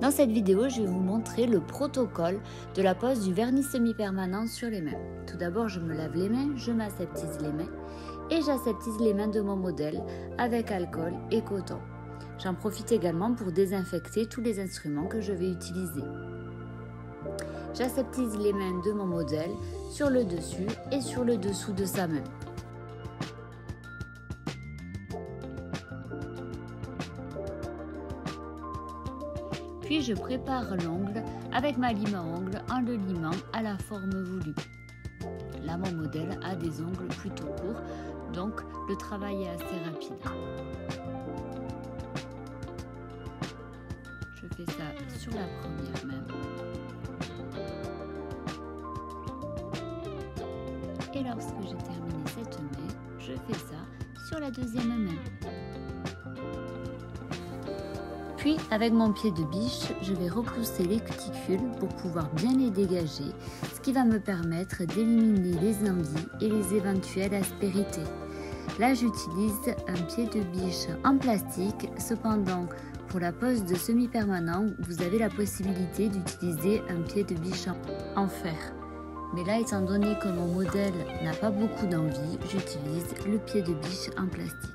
Dans cette vidéo, je vais vous montrer le protocole de la pose du vernis semi-permanent sur les mains. Tout d'abord, je me lave les mains, je m'aseptise les mains et j'aseptise les mains de mon modèle avec alcool et coton. J'en profite également pour désinfecter tous les instruments que je vais utiliser. J'aseptise les mains de mon modèle sur le dessus et sur le dessous de sa main. Puis je prépare l'ongle avec ma lime à ongles en le limant à la forme voulue. Là, mon modèle a des ongles plutôt courts, donc le travail est assez rapide. Je fais ça sur la première main. Et lorsque j'ai terminé cette main, je fais ça sur la deuxième main. Puis, avec mon pied de biche, je vais repousser les cuticules pour pouvoir bien les dégager, ce qui va me permettre d'éliminer les envies et les éventuelles aspérités. Là, j'utilise un pied de biche en plastique. Cependant, pour la pose de semi-permanent, vous avez la possibilité d'utiliser un pied de biche en fer. Mais là, étant donné que mon modèle n'a pas beaucoup d'envie, j'utilise le pied de biche en plastique.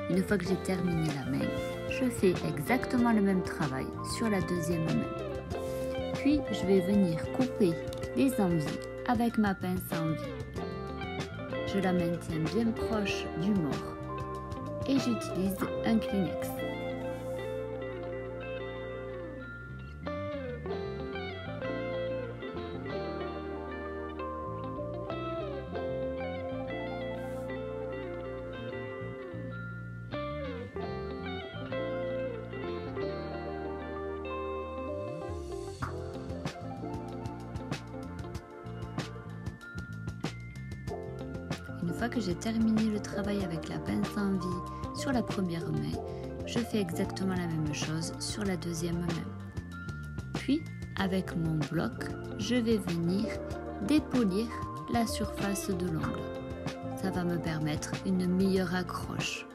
Une fois que j'ai terminé la main, je fais exactement le même travail sur la deuxième main. Puis, je vais venir couper les envies avec ma pince à envie. Je la maintiens bien proche du mort et j'utilise un Kleenex. Une fois que j'ai terminé le travail avec la pince à envie sur la première main, je fais exactement la même chose sur la deuxième main. Puis, avec mon bloc, je vais venir dépolir la surface de l'ongle. Ça va me permettre une meilleure accroche.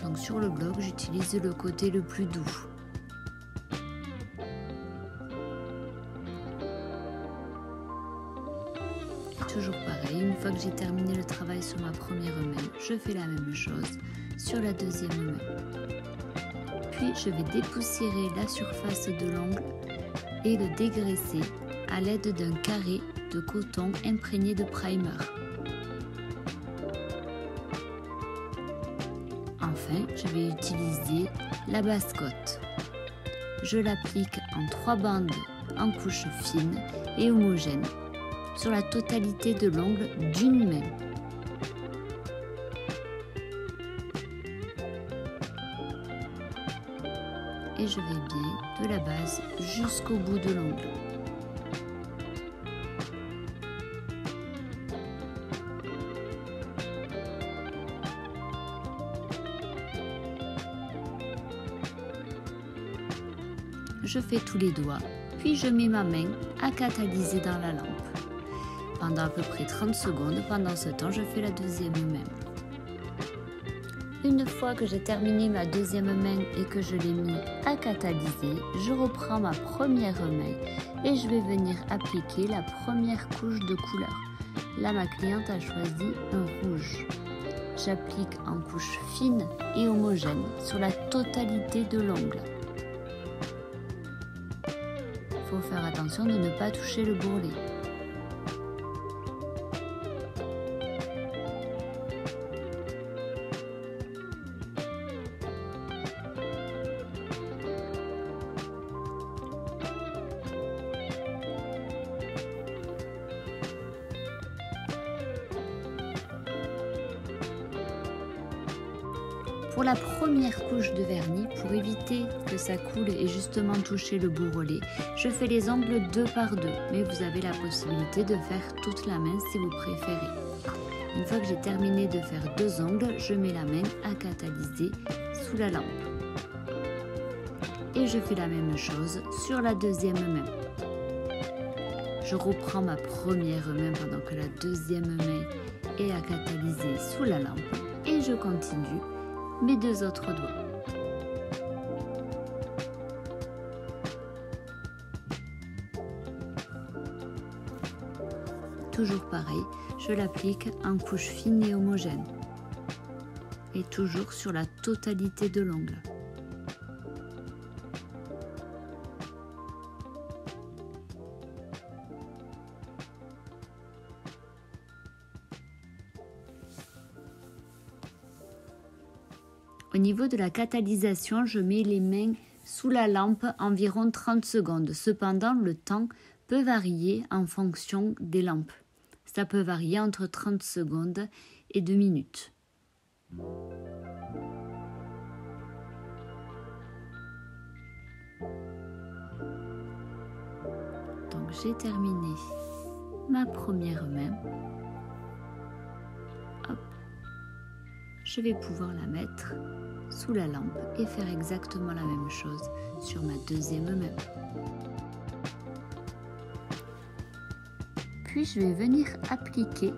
Donc sur le bloc, j'utilise le côté le plus doux. Toujours pareil, une fois que j'ai terminé le travail sur ma première main, je fais la même chose sur la deuxième main. Puis je vais dépoussiérer la surface de l'ongle et le dégraisser à l'aide d'un carré de coton imprégné de primer. Enfin, je vais utiliser la basse-cote. Je l'applique en 3 bandes en couche fine et homogène sur la totalité de l'ongle d'une main. Et je vais bien de la base jusqu'au bout de l'ongle. Je fais tous les doigts, puis je mets ma main à catalyser dans la lampe. Pendant à peu près 30 secondes, pendant ce temps, je fais la deuxième main. Une fois que j'ai terminé ma deuxième main et que je l'ai mis à catalyser, je reprends ma première main et je vais venir appliquer la première couche de couleur. Là, ma cliente a choisi un rouge. J'applique en couche fine et homogène sur la totalité de l'ongle. Il faut faire attention de ne pas toucher le bourrelet. Pour la première couche de vernis, pour éviter que ça coule et justement toucher le bourrelet, je fais les ongles 2 par 2, mais vous avez la possibilité de faire toute la main si vous préférez. Une fois que j'ai terminé de faire 2 ongles, je mets la main à catalyser sous la lampe. Et je fais la même chose sur la deuxième main. Je reprends ma première main pendant que la deuxième main est à catalyser sous la lampe et je continue mes deux autres doigts. Toujours pareil, je l'applique en couche fine et homogène et toujours sur la totalité de l'ongle. Au niveau de la catalysation, je mets les mains sous la lampe environ 30 secondes. Cependant, le temps peut varier en fonction des lampes. Ça peut varier entre 30 secondes et 2 minutes. Donc j'ai terminé ma première main. Hop. Je vais pouvoir la mettre sous la lampe et faire exactement la même chose sur ma deuxième main. Puis je vais venir appliquer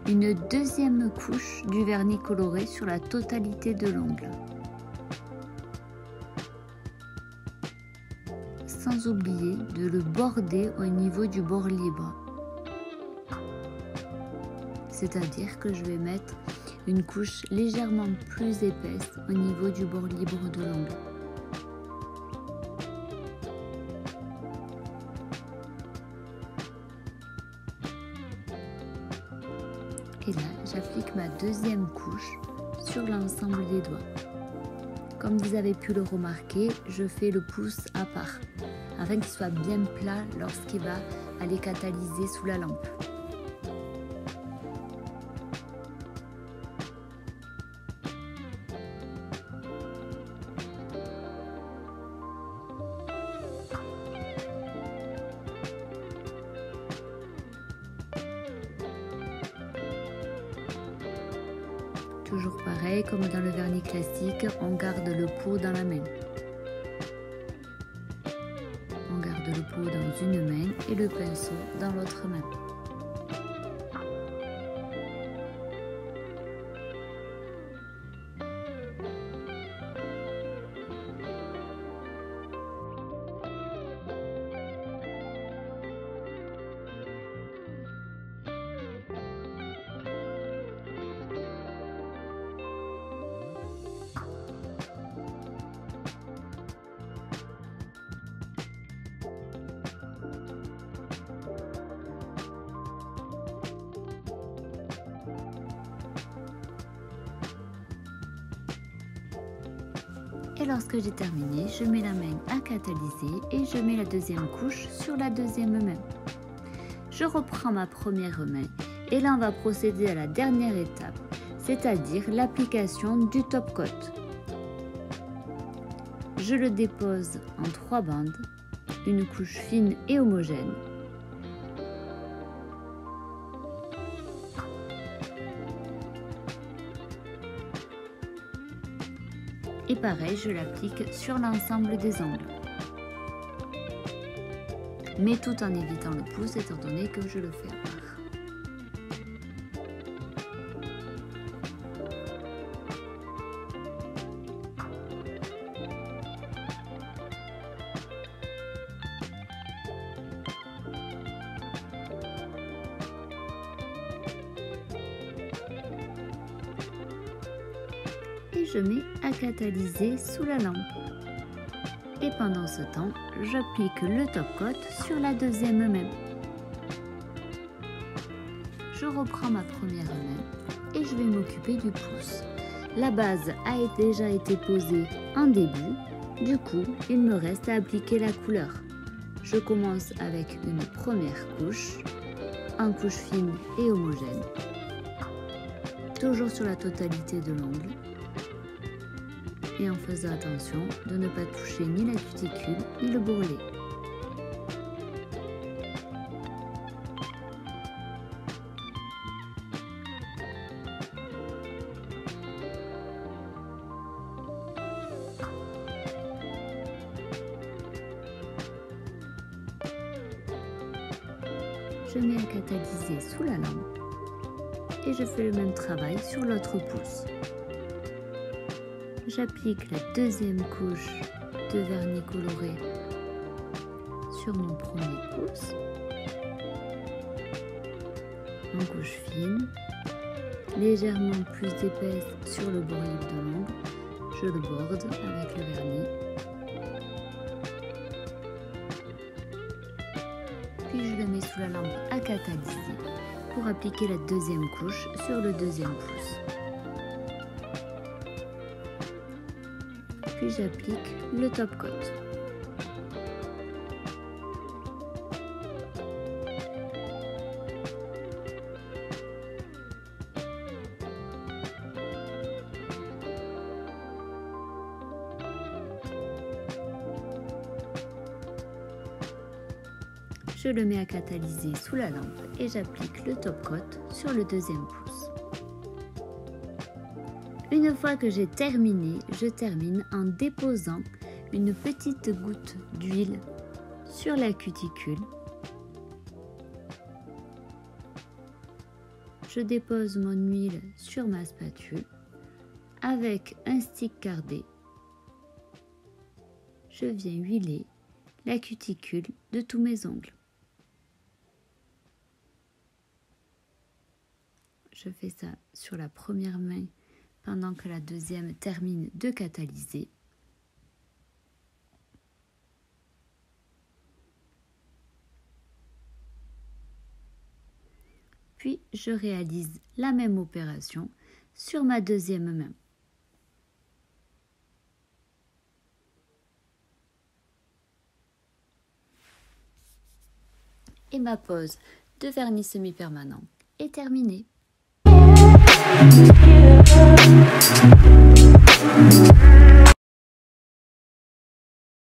une deuxième couche du vernis coloré sur la totalité de l'ongle. Sans oublier de le border au niveau du bord libre. C'est-à-dire que je vais mettre une couche légèrement plus épaisse au niveau du bord libre de l'ongle. Et là, j'applique ma deuxième couche sur l'ensemble des doigts. Comme vous avez pu le remarquer, je fais le pouce à part, afin qu'il soit bien plat lorsqu'il va aller catalyser sous la lampe. Toujours pareil, comme dans le vernis classique, on garde le pot dans la main. On garde le pot dans une main et le pinceau dans l'autre main. Et lorsque j'ai terminé, je mets la main à catalyser et je mets la deuxième couche sur la deuxième main. Je reprends ma première main et là on va procéder à la dernière étape, c'est-à-dire l'application du top coat. Je le dépose en 3 bandes, une couche fine et homogène. Et pareil, je l'applique sur l'ensemble des ongles. Mais tout en évitant le pouce étant donné que je le fais à part. Et je mets à catalyser sous la lampe. Et pendant ce temps, j'applique le top coat sur la deuxième main. Je reprends ma première main et je vais m'occuper du pouce. La base a déjà été posée en début, du coup, il me reste à appliquer la couleur. Je commence avec une première couche, en couche fine et homogène, toujours sur la totalité de l'ongle. Et en faisant attention de ne pas toucher ni la cuticule ni le bourrelet. je mets à catalyser sous la lampe et je fais le même travail sur l'autre pouce. J'applique la deuxième couche de vernis coloré sur mon premier pouce, en couche fine, légèrement plus épaisse sur le bord libre de l'ongle, je le borde avec le vernis, puis je le mets sous la lampe à catalyser pour appliquer la deuxième couche sur le deuxième pouce. Puis j'applique le top coat. Je le mets à catalyser sous la lampe et j'applique le top coat sur le deuxième pouce. Une fois que j'ai terminé, je termine en déposant une petite goutte d'huile sur la cuticule. Je dépose mon huile sur ma spatule avec un stick cardé. Je viens huiler la cuticule de tous mes ongles. Je fais ça sur la première main pendant que la deuxième termine de catalyser. Puis je réalise la même opération sur ma deuxième main. Et ma pose de vernis semi-permanent est terminée.